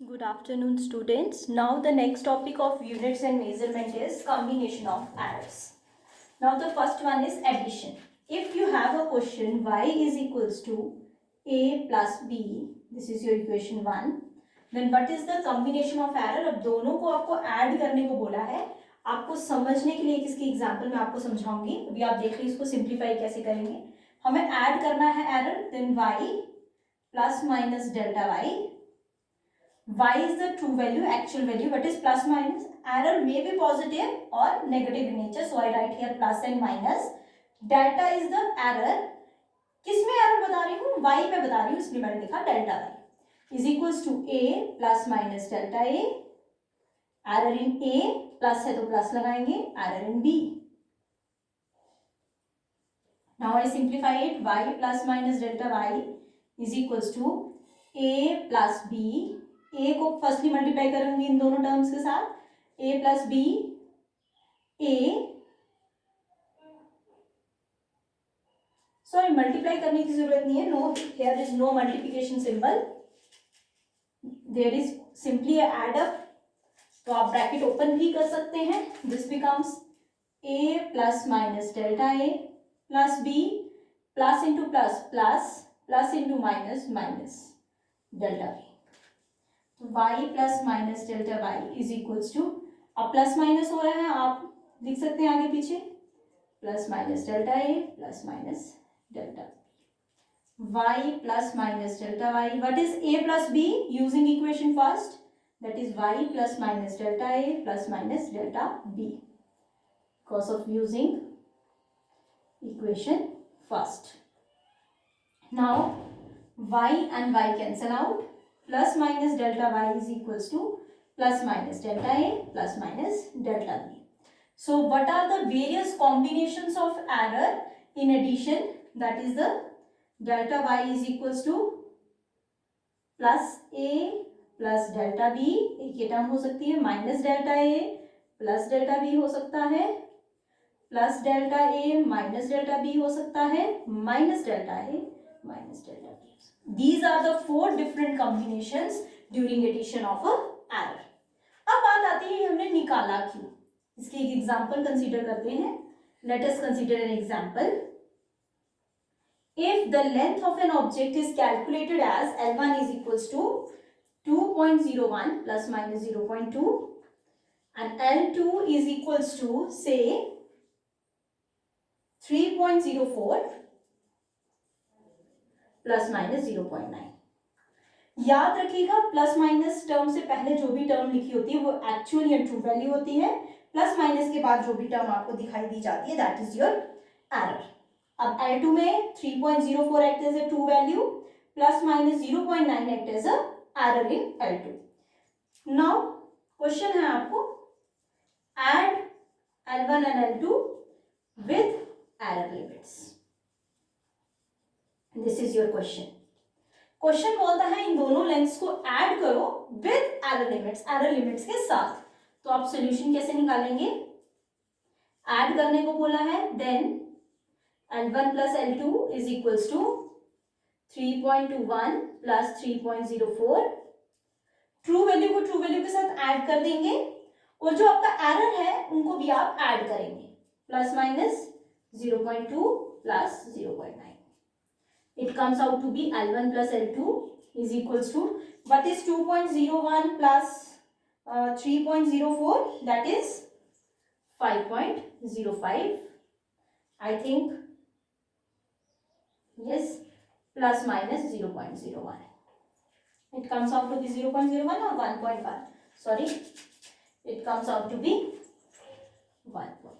Good afternoon, students. Now the next topic of units and measurement is combination of errors. Now the first one is addition. If you have a question y is equals to a plus b, this is your equation 1, then what is the combination of error? अब दोनों को आपको add करने को बोला है. आपको समझने के लिए इसकी एग्जाम्पल मैं आपको समझाऊंगी. अभी आप देख लीजिए इसको सिंप्लीफाई कैसे करेंगे. हमें ऐड करना है error, then y plus minus delta y. Y is the true value, actual value. What is plus minus? Error may be positive or negative in nature. So I write here plus and minus. Delta is the error. किसमें error बता रही हूँ? Y में बता रही हूँ, इसलिए मैंने लिखा delta y is equals to a plus minus delta a. Error in a plus है तो plus लगाएंगे. Error in b. Now I simplify it. Y plus minus delta y is equals to a plus b. ए को firstly multiply करूंगी इन दोनों terms के साथ. A plus B, A sorry multiply करने की जरूरत नहीं है. No, here is no multiplication symbol, there is simply add up. तो आप ब्रैकेट ओपन भी कर सकते हैं. This becomes A plus minus delta A plus B plus into plus plus plus into minus minus delta B. y plus minus delta y is equals to, अब plus minus हो रहा है, आप लिख सकते हैं आगे पीछे, plus minus delta a plus minus delta y plus minus delta y. What is a plus b? Using equation first, that is y plus minus delta a plus minus delta b, because of using equation first. Now y and y cancel out. Plus minus delta y is equals to plus minus delta a plus minus delta b. So what are the various combinations of error in addition? That is the delta y is equals to plus a plus delta b. एक ये term हो सकती है. Minus delta a plus delta b हो सकता है. Plus delta a minus delta b हो सकता है. Minus delta a minus delta b. These are the 4 different combinations during addition of a error. अब बात आती है हमने निकाला क्यों. इसकी एक एग्जाम्पल कंसीडर करते हैं. Let us consider an example. If the length of an object is calculated as L1 is equals to 2.01 plus minus 0.2 and L2 is equals to say 3.04 plus minus 0.9. याद रखिएगा प्लस माइनस टर्म से पहले जो भी term लिखी होती है वो एक्चुअल या ट्रू वैल्यू होती है. प्लस माइनस के बाद जो भी टर्म आपको दिखाई दी जाती है दैट इज योर एरर. अब L2 में 3.04 act as a true value, plus minus 0.9 act as a error in L2. Now question है आपको add L1 and L2 with error limits. This is your question. Question बोलता है इन दोनों lengths को add करो with error limits, error limits के साथ. तो आप सॉल्यूशन कैसे निकालेंगे? ऐड करने को बोला है, then L1 plus L2 is equals to 3.21 plus 3.04. True value को ट्रू वैल्यू के साथ ऐड कर देंगे और जो आपका एरर है उनको भी आप ऐड करेंगे. Plus minus 0.2 plus 0.9. It comes out to be L1 plus L2 is equals to, what is 2.01 plus 3.04? That is 5.05. I think, yes, plus minus 0.01. It comes out to be 0.01 or 1.1. Sorry, it comes out to be 1.1.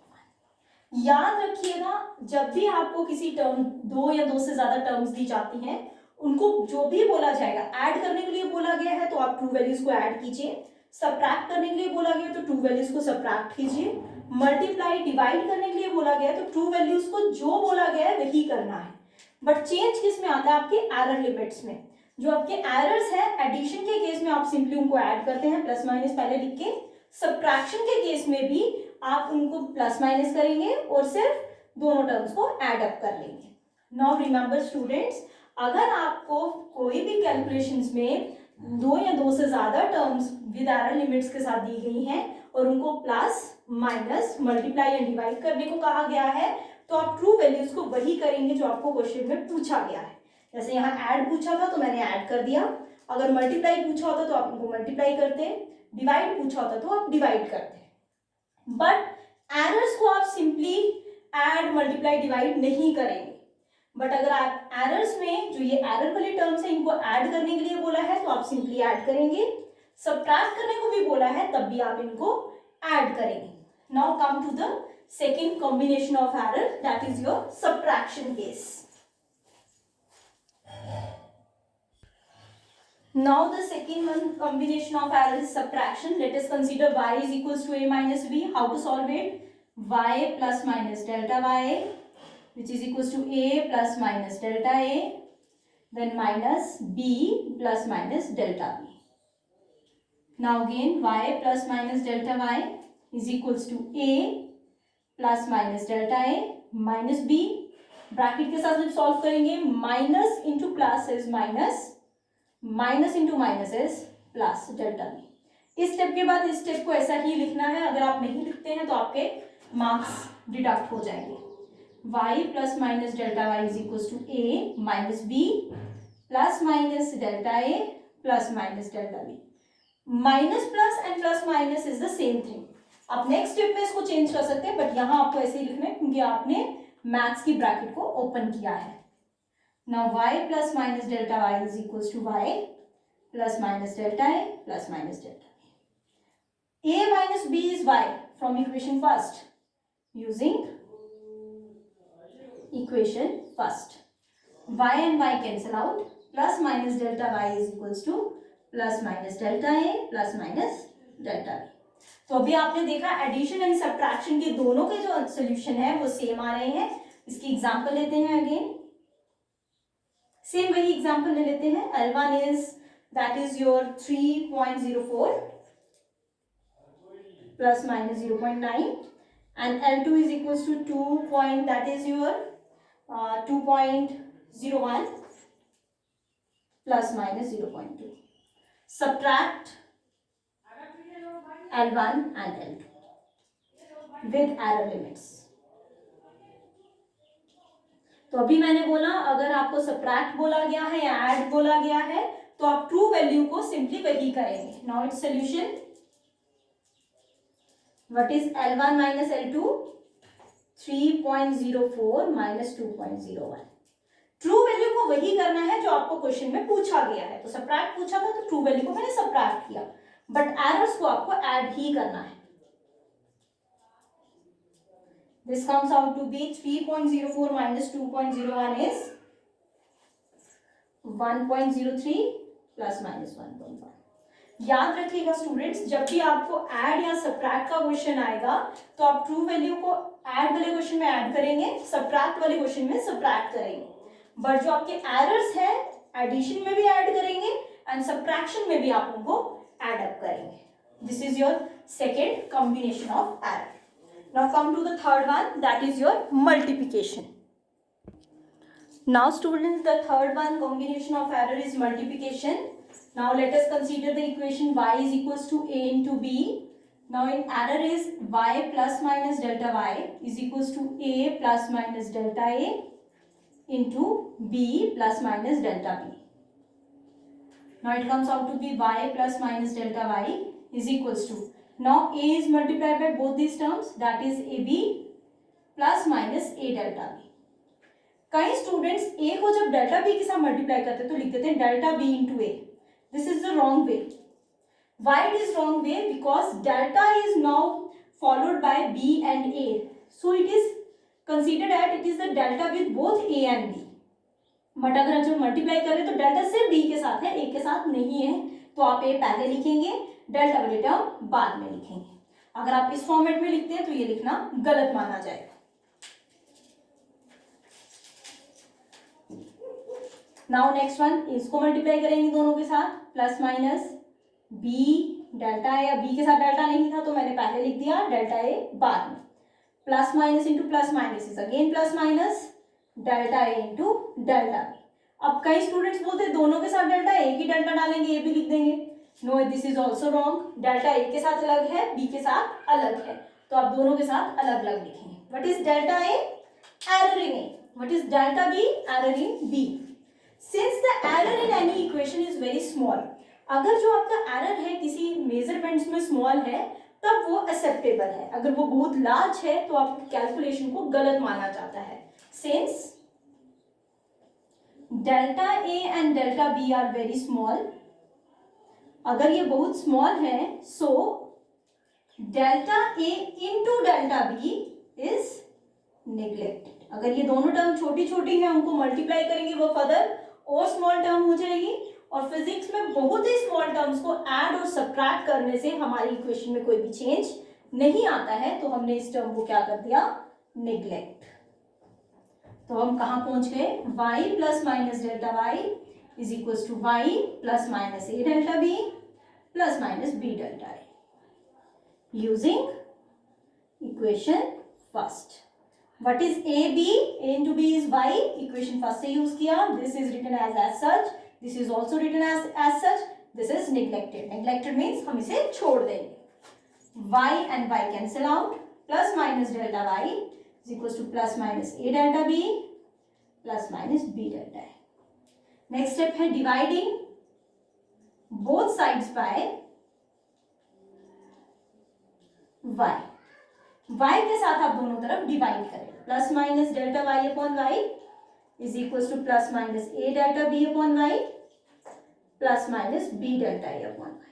याद रखिएगा जब भी आपको किसी term, दो या दो से ज्यादा टर्म्स दी जाती हैं, उनको जो भी बोला जाएगा, ऐड करने के लिए बोला गया है तो आप ट्रू वैल्यूज को ऐड कीजिए, सबट्रैक्ट करने के लिए बोला गया तो ट्रू वैल्यूज को सबट्रैक्ट कीजिए, मल्टीप्लाई डिवाइड करने के लिए बोला गया तो ट्रू वैल्यूज को जो बोला गया है वही करना है. बट चेंज किस में आता है? आपके एरर लिमिट्स में. जो आपके एरर्स है एडिशन के केस में आप सिंपली उनको ऐड करते हैं प्लस माइनस पहले लिख के. सबट्रैक्शन के केस में भी आप उनको प्लस माइनस करेंगे और सिर्फ दोनों टर्म्स को ऐड अप कर लेंगे. नाउ रिमेंबर स्टूडेंट्स, अगर आपको कोई भी कैलकुलेशंस में दो या दो से ज्यादा टर्म्स विद एरर लिमिट्स के साथ दी गई हैं और उनको plus minus multiply and divide करने को कहा गया है, तो आप ट्रू वैल्यूज को वही करेंगे जो आपको क्वेश्चन में पूछा गया है। जैसे यहाँ ऐड पूछा था तो मैंने ऐड कर दिया, अगर मल्टीप्लाई पूछा होता तो आप उनको मल्टीप्लाई करते, डिवाइड पूछा होता तो आप डिवाइड करते। बट एरर्स को आप सिंपली ऐड मल्टीप्लाई डिवाइड नहीं करेंगे, बट अगर आप एरर्स में जो ये एरर वाले टर्म्स है इनको ऐड करने के लिए बोला है तो आप सिंपली ऐड करेंगे, सब्ट्रैक्ट करने को भी बोला है तब भी आप इनको ऐड करेंगे। Now come to the second combination of error, that is your subtraction case. Now the second one combination of error is subtraction. Let us consider y is equals to a minus b. How to solve it? Y plus minus delta y, which is equals to a plus minus delta a, then minus b plus minus delta b. Now again y plus minus delta y is equals to a plus minus delta a minus b. Bracket के साथ जब solve करेंगे minus into plus is minus, minus into minus is plus delta B. इस step के बाद इस step को ऐसा ही लिखना है, अगर आप नहीं लिखते हैं तो आपके मार्क्स डिडक्ट हो जाएंगे। y plus minus delta y is equal to a minus b plus minus delta a plus minus delta b। Minus plus and plus minus is the same thing. आप नेक्स्ट स्टेप में इसको change कर सकते हैं, but यहाँ आपको ऐसे ही लिखना है क्योंकि आपने मैथ्स की ब्रैकेट को ओपन किया है। Now y plus minus delta y is equals to y plus minus delta a plus minus delta b. A minus b is y from equation first, using equation first. Y and y cancel out, plus minus delta y is equals to plus minus delta a plus minus delta b. तो अभी आपने देखा addition and subtraction के दोनों के जो solution है वो सेम आ रहे हैं। इसकी एग्जांपल लेते हैं, अगेन सेम वही एग्जांपल ले लेते हैं। L1 is that is your 3.04 plus minus 0.9 and L2 is equals to 2 that is your 2.01 plus minus 0.2. Subtract L1 and L2 with error limits. तो अभी मैंने बोला अगर आपको सब्ट्रैक्ट बोला गया है या ऐड बोला गया है तो आप ट्रू वैल्यू को सिंपली वही करेंगे। Now it's solution, what is L1 minus L2? 3.04 minus 2.01। True value को वही करना है जो आपको क्वेश्चन में पूछा गया है। तो सब्ट्रैक्ट पूछा था तो ट्रू वैल्यू को मैंने सब्ट्रैक्ट किया, बट एरर्स को आपको ऐड ही करना है। This comes out to be 3.04 minus 2.01 is 1.03 plus minus 1.1। याद रखिएगा स्टूडेंट्स, जब भी आपको ऐड या सब्ट्रैक्ट का क्वेश्चन आएगा तो आप ट्रू वैल्यू को ऐड वाले क्वेश्चन में ऐड करेंगे, सब्ट्रैक्ट वाले क्वेश्चन में सब्ट्रैक्ट करेंगे। बट जो आपके एरर्स है एडिशन में भी ऐड करेंगे एंड सब्ट्रैक्शन में भी आप उनको ऐड अप करेंगे। This is your second combination of error. Now come to the third one, that is your multiplication. Now students, the third one combination of error is multiplication. Now let us consider the equation y is equals to a into b. Now in error is y plus minus delta y is equals to a plus minus delta a into b plus minus delta b. Now it comes out to be y plus minus delta y is equals to, now a is multiplied by both these terms, that is ab plus minus a delta b. कई students a को जब delta b के साथ multiply करते हैं तो लिख देते हैं delta b into a। This is the wrong way. Why it is wrong way? Because delta is now followed by b and a, so it is considered at it is the delta with both a and b। But अगर जब multiply करें तो delta सिर्फ b के साथ है, a के साथ नहीं है, तो आप a पहले लिखेंगे, डेल्टा वाले टर्म बाद में लिखेंगे। अगर आप इस फॉर्मेट में लिखते हैं तो ये लिखना गलत माना जाएगा। नाउ नेक्स्ट वन, इसको मल्टीप्लाई करेंगे दोनों के साथ, प्लस माइनस बी डेल्टा ए, बी के साथ डेल्टा नहीं था तो मैंने पहले लिख दिया, डेल्टा ए बाद में, plus minus into plus minus is again plus minus, delta A into delta B. अब कई स्टूडेंट्स बोलते हैं दोनों के साथ डेल्टा, एक ही डेल्टा डालेंगे, ये भी लिख देंगे. No, this is also wrong. Delta A के साथ अलग है, बी के साथ अलग है, तो आप दोनों के साथ अलग अलग लिखेंगे. What is delta A? Error in A. What is delta B? Error in B. Since the error in any equation is very small, अगर जो आपका एरर है किसी मेजरमेंट्स में स्मॉल है तब वो एक्सेप्टेबल है. अगर वो बहुत लार्ज है तो आपकी कैलकुलेशन को गलत माना जाता है. Since delta A and delta B are very small, अगर ये बहुत स्मॉल है, so delta A into delta B is neglected. अगर ये दोनों टर्म छोटी छोटी है, उनको मल्टीप्लाई करेंगे वो फर्दर और स्मॉल टर्म हो जाएगी. और फिजिक्स में बहुत ही स्मॉल टर्म्स को ऐड और सब्ट्रैक्ट करने से हमारी इक्वेशन में कोई भी चेंज नहीं आता है, तो हमने इस टर्म को क्या कर दिया? नेग्लेक्ट. तो हम कहां पहुंच गए? y plus minus delta Y is equal to Y plus minus A delta B plus minus B delta A using equation first. What is a b? a into b is y. Equation first से use किया. This is written as such. This is also written as such. This is neglected. Neglected means हम इसे छोड़ देंगे. y and y cancel out. Plus minus delta y is equals to plus minus a delta b plus minus b delta a. Next step है dividing both sides by y. y के साथ आप दोनों तरफ डिवाइड करें. Plus minus delta y upon Y is equal to plus minus A delta b upon Y plus minus b delta a upon Y.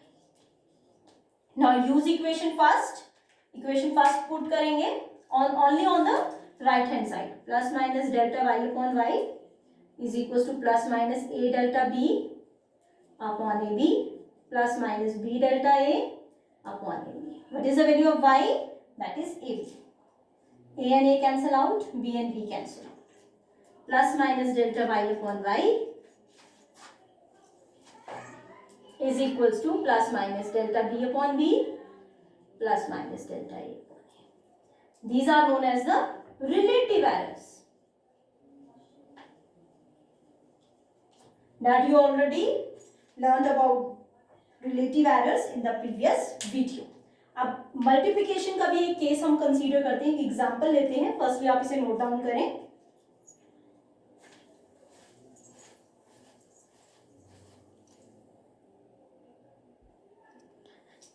Now use equation first. Equation first put करेंगे only on the right hand side. Plus minus delta y upon Y is equal to plus minus A delta b upon A B plus minus b delta a upon A B. What is the value of y? That is AB. A and A cancel out, B and B cancel out. Plus minus delta y upon y is equals to plus minus delta B upon B plus minus delta A upon A. These are known as the relative errors that you already learned about relative errors in the previous video. अब multiplication का भी एक case हम consider करते हैं, example लेते हैं. Firstly आप इसे नोट डाउन करें.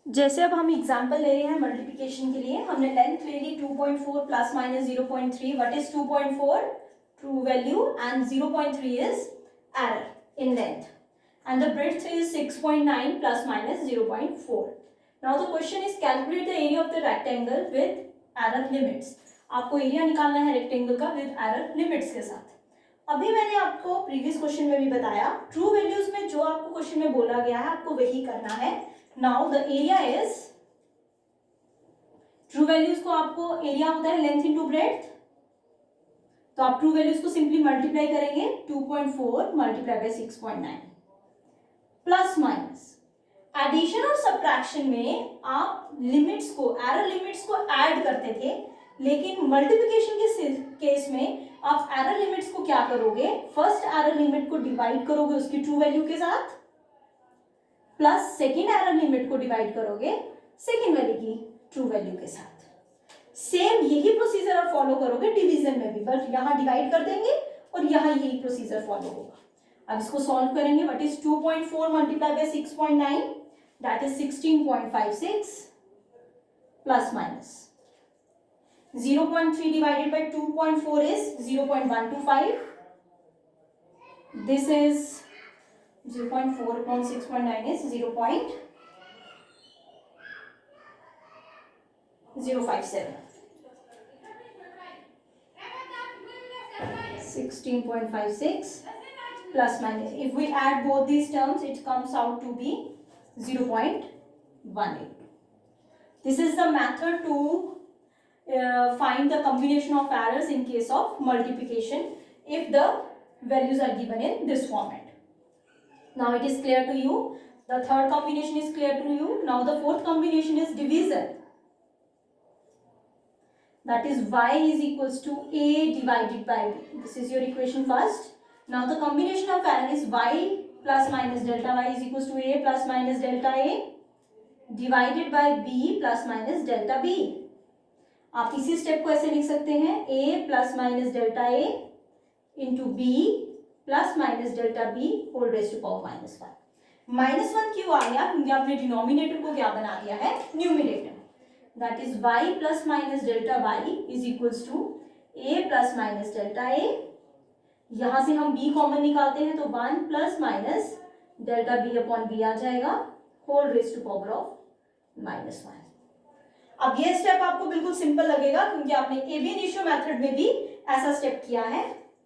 जैसे अब हम एग्जांपल ले रहे हैं मल्टीप्लिकेशन के लिए. हमने लेंथ ले ली 2.4 plus minus 0.3. What is 2.4? True value and 0.3 is error in length and the breadth is 6.9 plus minus 0.4. Now the question is calculate the area of the rectangle with error limits. आपको area निकालना है rectangle का with error limits के साथ. अभी मैंने आपको previous question में भी बताया, ट्रू वैल्यूज में जो आपको क्वेश्चन में बोला गया है आपको वही करना है. Now the area is, true values को आपको एरिया होता है लेंथ इनटू ब्रेड्थ, तो आप ट्रू वैल्यूज को सिंपली मल्टीप्लाई करेंगे. 2.4 multiply by 6.9 plus minus. Addition और सब्ट्रैक्शन में आप लिमिट्स को, एरर लिमिट्स को ऐड करते थे, लेकिन मल्टीप्लिकेशन के केस में आप एरर लिमिट्स को क्या करोगे? फर्स्ट एरर लिमिट को डिवाइड करोगे उसकी ट्रू वैल्यू के साथ, प्लस सेकेंड एरर लिमिट को डिवाइड करोगे सेकेंड वैल्यू की ट्रू वैल्यू के साथ. सेम यही प्रोसीजर आप फॉलो करोगे डिवीजन में भी, बट यहां डिवाइड कर देंगे और यहां यही प्रोसीजर फॉलो होगा. अब इसको सॉल्व करेंगे. What is 2.4 multiply by 6.9? that is 16.56 plus minus 0.3 divided by 2.4 is 0.125. This is 0.4 upon 6.9 is 0.057. 16.56 plus minus. If we add both these terms, it comes out to be 0.18. This is the method to find the combination of errors in case of multiplication if the values are given in this format. Now it is clear to you. The third combination is clear to you. Now the fourth combination is division. That is y is equals to a divided by b. This is your equation first. Now the combination of error is y plus minus delta y is equals to a plus minus delta a divided by b plus minus delta b. आप इसी step को ऐसे लिख सकते हैं a plus minus delta a into B plus minus delta B whole raise to power minus one. Minus one क्यों आ गया? क्योंकि आपने डिनोमिनेटर को क्या बना दिया है? Numerator. That is y plus minus delta y is equals to a plus minus delta a. यहां से हम b कॉमन निकालते हैं तो 1 plus minus delta b upon b आ जाएगा whole raise to power of minus one. अब ये स्टेप आपको बिल्कुल सिंपल लगेगा क्योंकि आपने एब इनिशियो मेथड में भी ऐसा स्टेप किया है.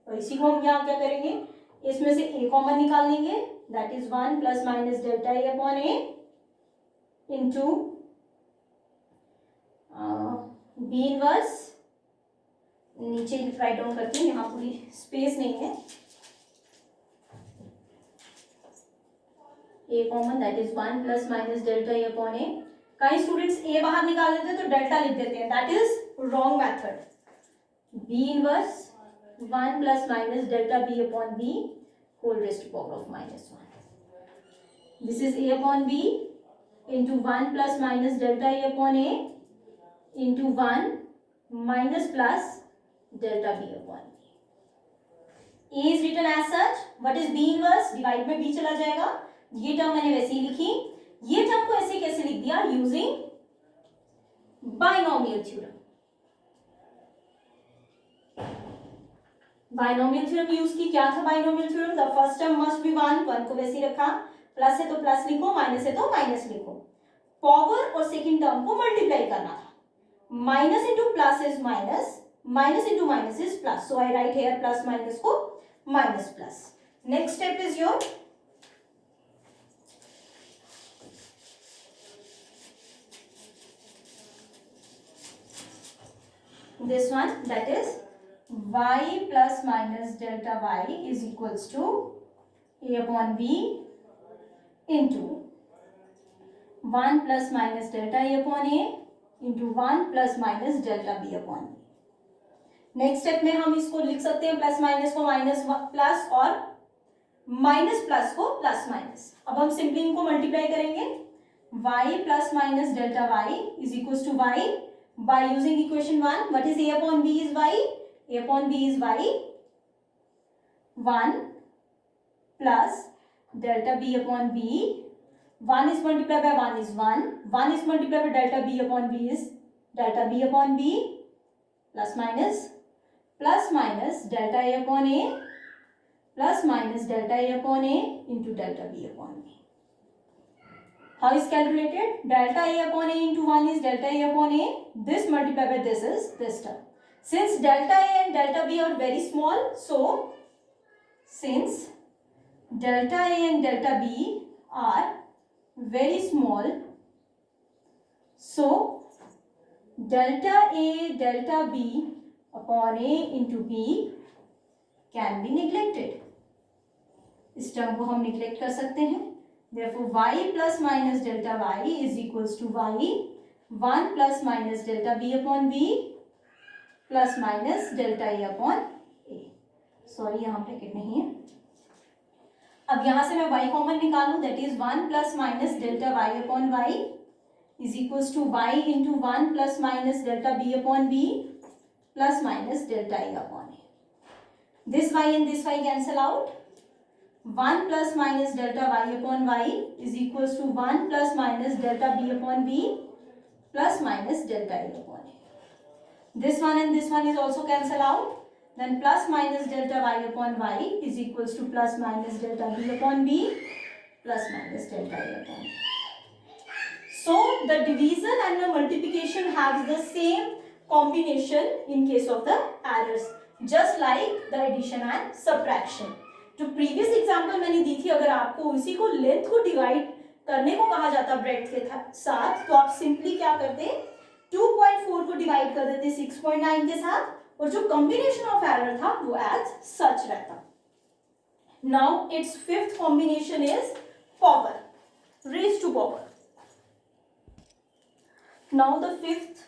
और इसी को हम यहाँ क्या करेंगे? इसमें से a कॉमन निकाल लेंगे. That is 1 plus minus delta a upon a into B inverse. नीचे राइट डाउन करते हैं, यहाँ पूरी स्पेस नहीं है. a common that is 1 plus minus delta a upon a. कई स्टूडेंट्स a बाहर निकाल देते हैं तो डेल्टा लिख देते हैं. That is wrong method. b inverse 1 plus minus delta b upon b whole raise to power of minus one. This is a upon b into 1 plus minus delta a upon a into 1 minus plus delta b upon b. a is written as such. What is b inverse? Divide में b चला जाएगा. ये term मैंने वैसे ही लिखी. ये term को ऐसे कैसे लिख दिया? Using binomial theorem. Binomial theorem use की. क्या था binomial theorem? The first term must be one. One को वैसे रखा. प्लस है तो प्लस लिखो, माइनस है तो माइनस लिखो. पावर और सेकंड टर्म को मल्टीप्लाई करना था. Minus into plus is minus, minus into minus is plus. So I write here plus minus को minus plus. Next step is your this one, that is y plus minus delta y is equals to a upon b into 1 plus minus delta a upon a into 1 plus minus delta b upon b. Next step में हम इसको लिख सकते हैं plus minus को minus plus और minus plus को plus minus. अब हम सिंपली इनको मल्टीप्लाई करेंगे. y plus minus delta y is equals to y by using equation 1. What is a upon b is y. A upon b is y 1 plus delta b upon b. 1 is multiplied by 1 is 1. 1 is multiplied by delta b upon b is delta b upon b plus minus delta a upon a plus minus delta a upon a into delta b upon b. How is calculated? Delta a upon a into 1 is delta a upon a. This multiplied by this is this term. Since delta a and delta b are very small, so since delta a and delta b are very small, so delta a delta b upon a into b can be neglected. इस term को हम neglect कर सकते हैं. Therefore, y plus minus delta y is equals to y 1 plus minus delta b upon b plus minus delta a upon a. Sorry, यहाँ bracket नहीं है. अब यहाँ से मैं y कॉमन निकालूं. That is 1 plus minus delta y upon y is equals to y into 1 plus minus delta b upon b plus minus delta a upon a. This y and this y cancel out. 1 plus minus delta y upon y is equals to 1 plus minus delta b upon b plus minus delta a upon a. This one and this one is also cancel out. Then plus minus delta y upon y is equals to plus minus delta b upon b plus minus delta a upon a. So the division and the multiplication have the same combination in case of the errors, just like the addition and subtraction. जो previous example मैंने दी थी, अगर आपको उसी को length को divide करने को कहा जाता ब्रेड्थ के साथ, तो आप सिंपली क्या करते? 2.4 को डिवाइड कर देते 6.9 के साथ, और जो कॉम्बिनेशन ऑफ एरर था वो एज सच रहता. Now it's fifth combination is power, raise to power. Now the fifth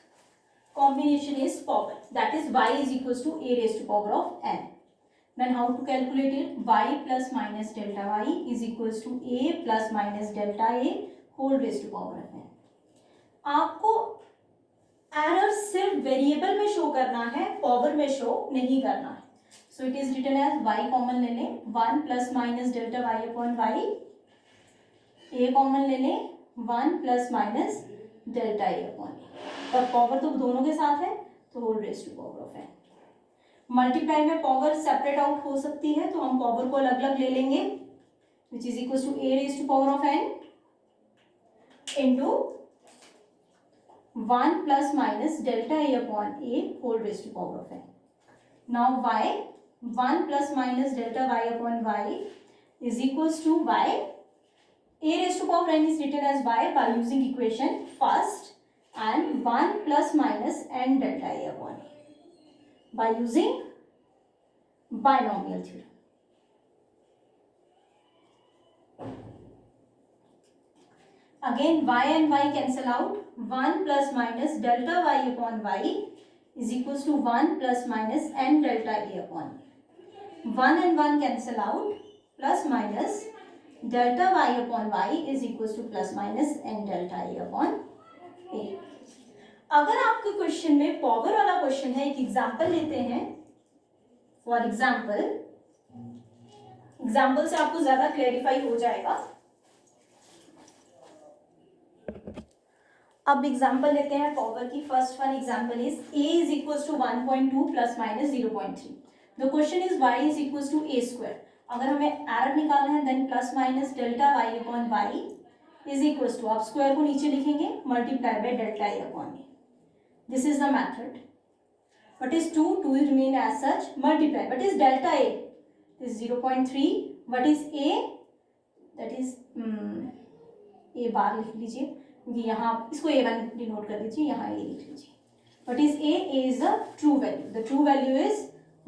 combination is power, that is y is equals to a raised to power of n. Then how to calculate it? Y plus minus delta y is equals to a plus minus delta a whole raised to power of n. आपको error सिर्फ variable में show करना है, power में show नहीं करना है. So it is written as y common ले लें, 1 plus minus delta y upon y, a common ले लें 1 plus minus delta a upon a, और पावर तो दोनों के साथ है तो whole raise to power of n. Multiply में पावर सेपरेट आउट हो सकती है तो हम पावर को अलग अलग ले लेंगे, which is equal to a raise to power of n into 1 plus minus delta a upon a whole raise to power of n. Now y 1 plus minus delta y upon y is equals to y, a raised to power n is written as y by using equation first, and 1 plus minus n delta a upon a by using binomial theorem. Again y and y cancel out, 1 plus minus delta y upon y is equals to 1 plus minus n delta a upon a. 1 and 1 cancel out, plus minus delta y upon y is equals to plus minus n delta a upon a. अगर आपके question में power वाला question है, एक example लेते हैं. For example से आपको ज्यादा क्लैरिफाई हो जाएगा. अब एग्जांपल लेते हैं पावर की. First one example is a is equals to 1.2 plus minus 0.3. The question is y is equals to a square. अगर हमें एरर निकालना है then plus minus delta y upon y is equals to, आप square को नीचे लिखेंगे, multiply by delta a upon a. This is the method. What is 2 will remain as such, multiply. What is delta a? This is 0.3. What is a? That is a बार लिख लीजिए क्योंकि यहाँ इसको a1 denote कर दीजिए, यहाँ a लिख लीजिए. What is a? A is the true value. The true value is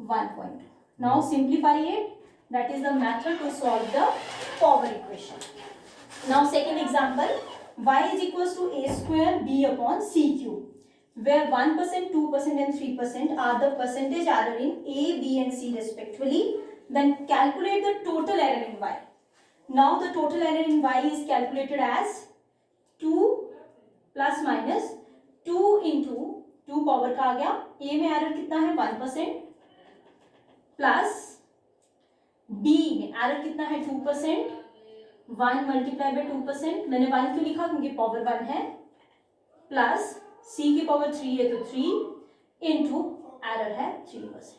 1.2. Now simplify it. That is the method to solve the power equation. Now second example, y is equals to a square b upon c cube, where 1%, 2% and 3% are the percentage error in a, b and c respectively. Then calculate the total error in y. Now the total error in y is calculated as 2 plus minus 2 into 2 power का आ गया, a में error कितना है 1%, plus b में error कितना है 2%, 1 multiply by 2%, मैंने 1 क्यों लिखा क्योंकि पावर 1 है, प्लस c की पावर 3 है तो 3 इंटू एरर है 3%.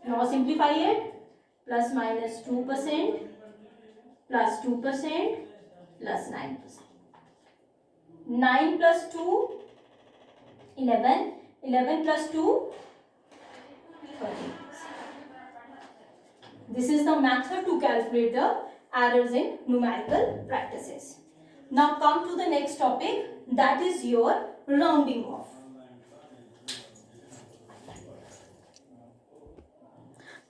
Now simplify it, plus minus 2% plus 2% plus 9%. 9 plus 2 11, 11 plus 2 13. This is the method to calculate the errors in numerical practices. Now come to the next topic, that is your rounding off.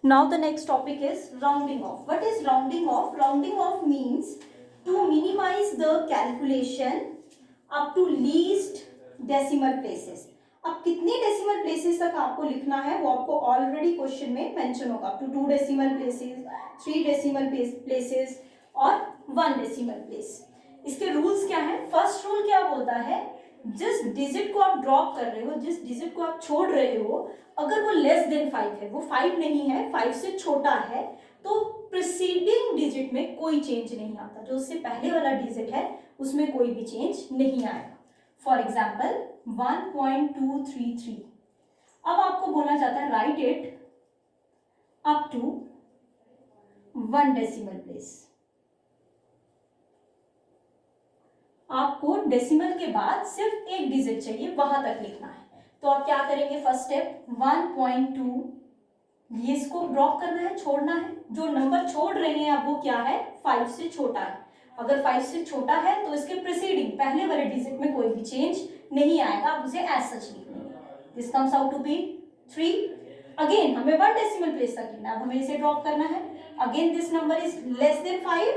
Now the next topic is rounding off. What is rounding off? Rounding off means to minimize the calculation up to least decimal places. अब कितने decimal places तक आपको लिखना है वो आपको already question में mention होगा. Up to 2 decimal places, 3 decimal places और 1 डेसिमल प्लेस. इसके रूल्स क्या है? फर्स्ट रूल क्या बोलता है, जिस डिजिट को आप ड्रॉप कर रहे हो, जिस डिजिट को आप छोड़ रहे हो, अगर वो लेस देन 5 है, वो 5 नहीं है, 5 से छोटा है, तो प्रीसीडिंग डिजिट में कोई चेंज नहीं आता. जो उससे पहले वाला डिजिट है उसमें कोई भी चेंज नहीं आएगा. For example 1.233. अब आपको बोला जाता है write it up to 1 decimal place. आपको डेसिमल के बाद सिर्फ एक डिजिट चाहिए, वहां तक लिखना है. तो आप क्या करेंगे? फर्स्ट स्टेप 1.2, ये इसको ड्रॉप करना है, छोड़ना है. जो नंबर छोड़ रहे हैं अब वो क्या है? 5 से छोटा है. अगर 5 से छोटा है तो इसके प्रीसीडिंग पहले वाले डिजिट में कोई भी चेंज नहीं आएगा, आप उसे एज सच लिख लेंगे. This comes out to be 3. Again हमें 1 डेसिमल प्लेस तक लिखना है, अब हमें इसे ड्रॉप करना है. Again this number is less than 5,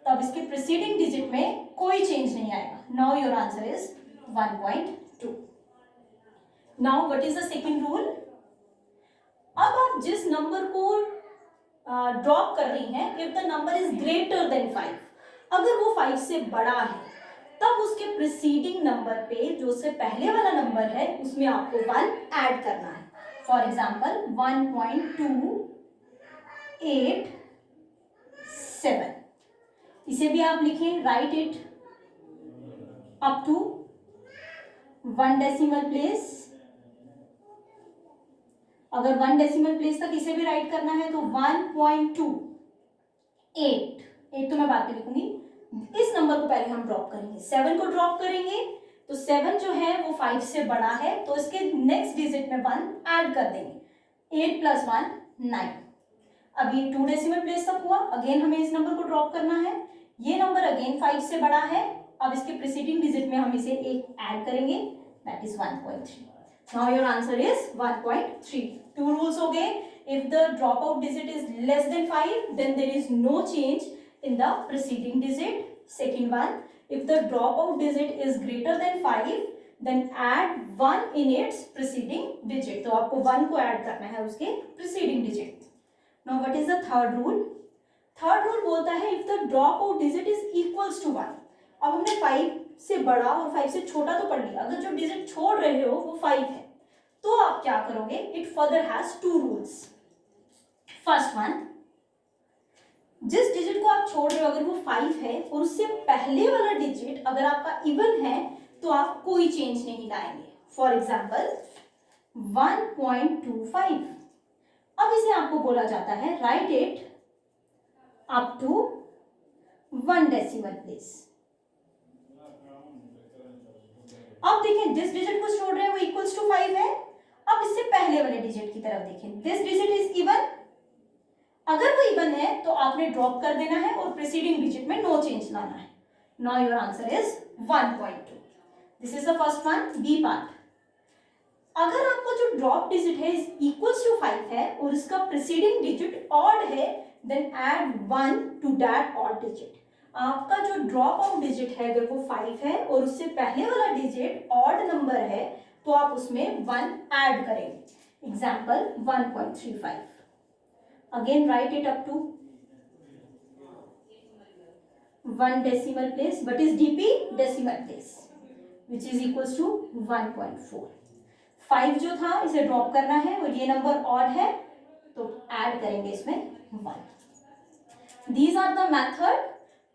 तो अब इसके प्रीसीडिंग डिजिट में कोई चेंज नहीं आएगा. Now your answer is 1.2. Now what is the second rule? अब आप जिस नंबर को ड्रॉप कर रही हैं if the number is greater than 5, अगर वो 5 से बड़ा है तब उसके प्रीसीडिंग नंबर पे जो उससे पहले वाला नंबर है उसमें आपको 1 ऐड करना है. फॉर एग्जाम्पल 1.287, इसे भी आप लिखें, write it up to 1 decimal place. अगर 1 डेसिमल प्लेस तक इसे भी राइट करना है तो 1.28 तो मैं बाद में लिखूंगी. इस नंबर को पहले हम ड्रॉप करेंगे, 7 को ड्रॉप करेंगे तो 7 जो है वो 5 से बड़ा है तो इसके नेक्स्ट डिजिट में 1 ऐड कर देंगे. 8 + 1 9. अब ये 2 डेसिमल प्लेस तक हुआ. अगेन हमें इस नंबर को ड्रॉप करना है. ये नंबर अगेन 5 से बड़ा है. अब इसके प्रीसीडिंग डिजिट में हम इसे एक ऐड करेंगे, that is 1.3. Now your answer is 1.3. 2 rules हो गए. If the drop out digit is less than 5 then there is no change in the preceding digit. Second one, if the dropout digit is greater than 5 then add 1 in its preceding digit. तो आपको 1 को add करना है उसके preceding digit. Now what is the third rule? Third rule बोलता है if the dropout digit is equals to 1. अब हमने 5 से बड़ा और 5 से छोटा तो पढ़ लिया. अगर जो डिजिट छोड़ रहे हो वो 5 है तो आप क्या करोगे? It further has 2 rules. First one, जिस डिजिट को आप छोड़ रहे हो अगर वो 5 है और उससे पहले वाला डिजिट अगर आपका इवन है तो आप कोई चेंज नहीं लाएंगे. For example 1.25. अब इसे आपको बोला जाता है write it up to 1 decimal place. अब देखें जिस डिजिट को छोड़ रहे हैं वो इक्वल्स टू 5 है. अब इससे पहले वाले डिजिट की तरफ देखें, दिस डिजिट इज इवन. अगर वो इवन है तो आपने ड्रॉप कर देना है और प्रीसीडिंग डिजिट में नो चेंज लाना है. Now your answer is 1.2. This is the first one, B part. अगर आपका जो ड्रॉप डिजिट है इज इक्वल्स टू 5 है और इसका प्रीसीडिंग डिजिट ऑड है then add 1 to that odd digit. आपका जो ड्रॉप आउट डिजिट है अगर वो 5 है और उससे पहले वाला डिजिट ऑड नंबर है तो आप उसमें 1 ऐड करेंगे. Example 1.35. Again write it up to 1 decimal place. What is DP? Decimal place, which is equals to 1.4. 5 जो था इसे ड्रॉप करना है और ये नंबर ऑड है तो ऐड करेंगे इसमें 1. These are the method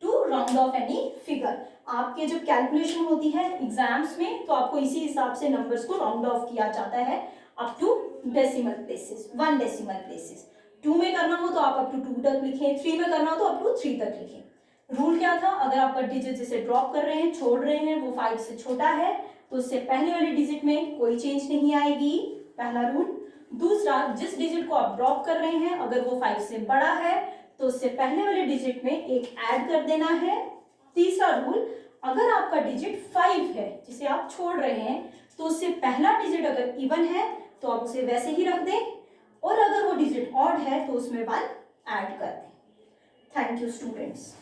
to round off any figure. आपके जो कैलकुलेशन होती है एग्जाम्स में तो आपको इसी हिसाब से नंबर्स को राउंड ऑफ किया जाता है up to decimal places, 1 decimal places. 2 में करना हो तो आप अप टू 2 तक लिखें, 3 में करना हो तो अप टू 3 तक लिखें. रूल क्या था? अगर आपका डिजिट जिसे ड्रॉप कर रहे हैं, छोड़ रहे हैं, वो 5 से छोटा है तो उससे पहले वाले डिजिट में कोई चेंज नहीं आएगी, पहला रूल. दूसरा, जिस डिजिट को आप ड्रॉप कर रहे हैं अगर वो 5 से बड़ा है तो उससे पहले वाले डिजिट में एक ऐड कर देना है. तीसरा रूल, अगर आपका डिजिट 5 है जिसे आप छोड़ रहे हैं तो उससे पहला डिजिट अगर इवन है तो आप उसे वैसे ही रख दें और अगर वो डिजिट ऑड है तो उसमें 1 ऐड कर दें. Thank you students.